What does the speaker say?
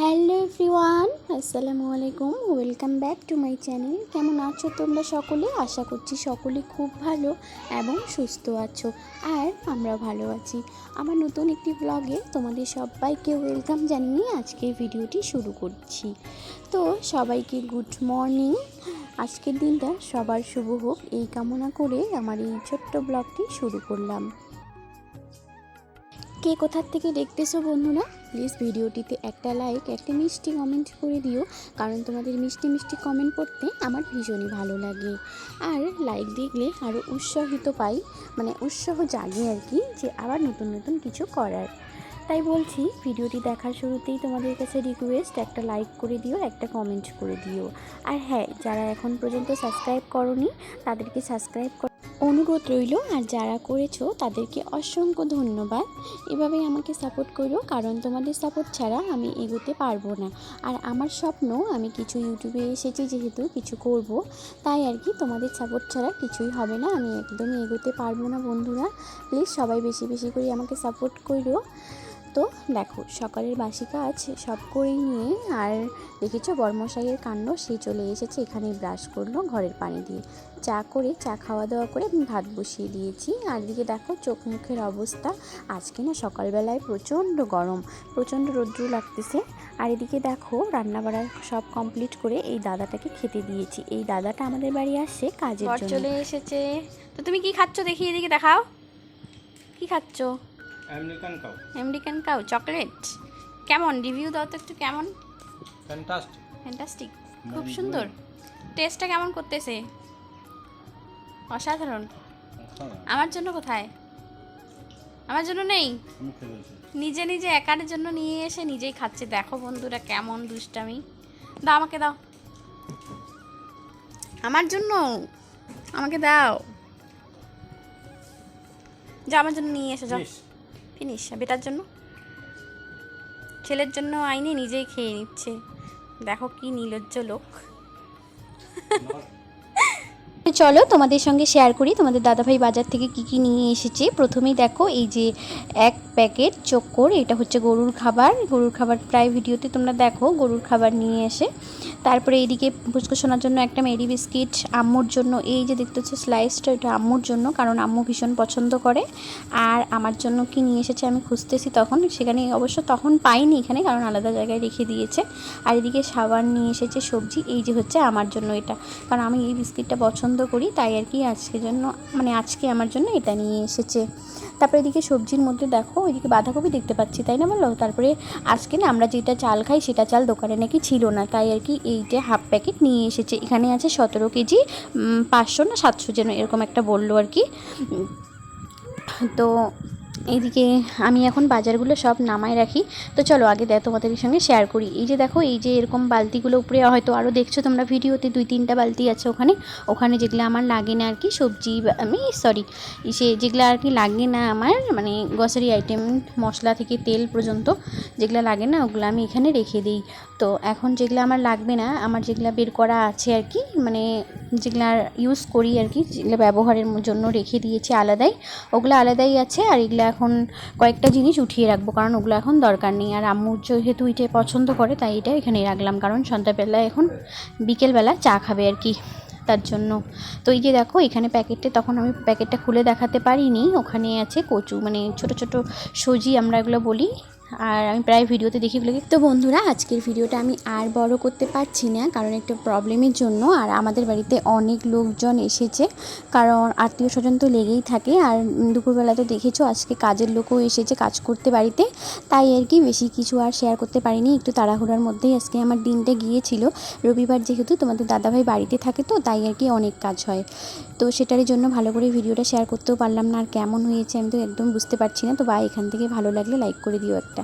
Hello everyone, আসসালামু আলাইকুম। Welcome back to my channel. কেমন আছো তোমরা সকলে? আশা করছি সকলে খুব ভালো এবং সুস্থ আছো, আর আমরা ভালো আছি। আমার নতুন একটি ব্লগে তোমাদের সবাইকে ওয়েলকাম জানিয়ে আজকের ভিডিওটি শুরু করছি। তো সবাইকে গুড মর্নিং। আজকের দিনটা সবার শুভ হোক এই কামনা করে আমার এই ছোট্ট ব্লগটি শুরু করলাম। কে কোথার থেকে দেখতেছো বন্ধুরা? প্লিজ ভিডিওটিতে একটা লাইক, একটা মিষ্টি কমেন্ট করে দিও, কারণ তোমাদের মিষ্টি মিষ্টি কমেন্ট পড়তে আমার ভীষণই ভালো লাগে। আর লাইক দেখলে আরও উৎসাহিত পাই, মানে উৎসাহ জাগে আর কি, যে আবার নতুন নতুন কিছু করার। তাই বলছি, ভিডিওটি দেখার শুরুতেই তোমাদের কাছে রিকোয়েস্ট, একটা লাইক করে দিও, একটা কমেন্ট করে দিও। আর হ্যাঁ, যারা এখন পর্যন্ত সাবস্ক্রাইব করোনি তাদেরকে সাবস্ক্রাইব অনুরোধ রইল, আর যারা করেছো তাদেরকে অসংখ্য ধন্যবাদ। এভাবেই আমাকে সাপোর্ট করো, কারণ তোমাদের সাপোর্ট ছাড়া আমি এগোতে পারবো না। আর আমার স্বপ্ন, আমি কিছু ইউটিউবে এসেছি যেহেতু কিছু করব, তাই আর কি তোমাদের সাপোর্ট ছাড়া কিছুই হবে না, আমি একদমই এগোতে পারবো না বন্ধুরা। প্লিজ সবাই বেশি বেশি করে আমাকে সাপোর্ট করো। তো দেখো, সকালের বাসি কাজ সব করে নিয়ে, আর দেখেছো বরমশাইয়ের কাণ্ড, সে চলে এসেছে এখানে ব্রাশ করলো ঘরের পানি দিয়ে। চা খাওয়া দাওয়া করে আমি ভাত বসিয়ে দিয়েছি। আর এদিকে দেখো চোখ মুখের অবস্থা, আজকে না সকালবেলায় প্রচণ্ড গরম, প্রচণ্ড রৌদ্র লাগতেছে। আর এদিকে দেখো রান্নাবাড়া সব কমপ্লিট করে এই দাদাটাকে খেতে দিয়েছি। এই দাদাটা আমাদের বাড়ি আসছে কাজের জন্য। চলে এসেছে। তো তুমি কি খাচ্ছ দেখি, এদিকে দেখাও কি খাচ্ছ। American cow chocolate. কেমন রিভিউ দাও তো একটু, কেমন? ফ্যান্টাস্টিক, খুব সুন্দর। টেস্টটা কেমন করতেছে? অসাধারণ। আমার জন্য কোথায়? আমার জন্য নেই, নিজে নিজে একার জন্য নিয়ে এসে নিজেই খাচ্ছে। দেখো বন্ধুরা কেমন দুষ্টামি। দাও, আমাকে দাও, আমার জন্য আমাকে দাও। যা আমার জন্য নিয়ে এসে যাও। ফিনিশ। বেটার জন্য, ছেলের জন্য আইনে নিজেই খেয়ে নিচ্ছে। দেখো কি নির্লজ্জ লোক। চলো তোমাদের সঙ্গে শেয়ার করি তোমাদের দাদাভাই বাজার থেকে কি কি নিয়ে এসেছে। প্রথমেই দেখো এই যে এক প্যাকেট চক্কর, এটা হচ্ছে গরুর খাবার। গরুর খাবার প্রায় ভিডিওতে তোমরা দেখো গরুর খাবার নিয়ে এসে। তারপরে এইদিকে পুচকু শোনার জন্য একটা মেরি বিস্কিট, আম্মুর জন্য এই যে দেখতে হচ্ছে স্লাইসটা, এটা আম্মুর জন্য, কারণ আম্মু ভীষণ পছন্দ করে। আর আমার জন্য কি নিয়ে এসেছে আমি খুঁজতেছি, তখন সেখানে অবশ্য তখন পাইনি এখানে, কারণ আলাদা জায়গায় রেখে দিয়েছে। আর এদিকে সাবান নিয়ে এসেছে, সবজি, এই যে হচ্ছে আমার জন্য এটা, কারণ আমি এই বিস্কিটটা পছন্দ করি, তাই আর কি আজকের জন্য, মানে আজকে আমার জন্য এটা নিয়ে এসেছে। তারপরে এদিকে সবজির মধ্যে দেখো এদিকে বাঁধাকপি দেখতে পাচ্ছি, তাই না বলো? তারপরে আজকে না আমরা যেটা চাল খাই সেটা চাল দোকানে নাকি ছিল না, তাই আর কি এইটা হাফ প্যাকেট নিয়ে এসেছে। এখানে আছে 17 কেজি, 500 না 700 যেন এরকম একটা বললো আর কি। তো এইদিকে আমি এখন বাজারগুলো সব নামায় রাখি। তো চলো আগে তোমাদের সঙ্গে শেয়ার করি। এই যে দেখো, এই যে এরকম বালতিগুলো উপরে হয়তো আরও দেখছো তোমরা ভিডিওতে, 2-3টা বালতি আছে ওখানে যেগুলো আমার লাগে না আর কি, সবজি সে যেগুলো আর কি লাগে না আমার, মানে গ্রসারি আইটেম, মশলা থেকে তেল পর্যন্ত যেগুলো লাগে না, ওগুলো আমি এখানে রেখে দিই। তো এখন যেগুলো আমার লাগবে না, আমার যেগুলো বের করা আছে আর কি, মানে যেগুলো ইউজ করি আর কি, যেগুলো ব্যবহারের জন্য রেখে দিয়েছি আলাদাই, ওগুলো আলাদাই আছে। আর এগুলো এখন কয়েকটা জিনিস উঠিয়ে রাখবো, কারণ ওগুলো এখন দরকার নেই। আর আম্মু যেহেতু এটা পছন্দ করে, তাই এটা এখানে রাখলাম, কারণ সন্ধ্যাবেলায় এখন বিকেলবেলা চা খাবে আর কি, তার জন্য। তো এই যে দেখো এখানে প্যাকেটটা, তখন আমি প্যাকেটটা খুলে দেখাতে পারিনি, ওখানে আছে কচু, মানে ছোট ছোট সজি আমরা এগুলো বলি, আর আমি প্রায় ভিডিওতে দেখি এগুলোকে। তো বন্ধুরা, আজকের ভিডিওটা আমি আর বড় করতে পারছি না, কারণ একটা প্রবলেমের জন্য। আর আমাদের বাড়িতে অনেক লোকজন এসেছে, কারণ আত্মীয় স্বজন তো লেগেই থাকে। আর দুপুরবেলা তো দেখেছো আজকে কাজের লোকও এসেছে কাজ করতে বাড়িতে, তাই আর কি বেশি কিছু আর শেয়ার করতে পারিনি। একটু তাড়াহুড়ার মধ্যেই আজকে আমার দিনটা গিয়েছিল। রবিবার যেহেতু তোমাদের দাদাভাই বাড়িতে থাকে, তো তাই আর কি অনেক কাজ হয়, তো সেটার জন্য ভালো করে ভিডিওটা শেয়ার করতেও পারলাম না। আর কেমন হয়েছে আমি তো একদম বুঝতে পারছি না। তো এখান থেকে ভালো লাগলে লাইক করে দিও একটা।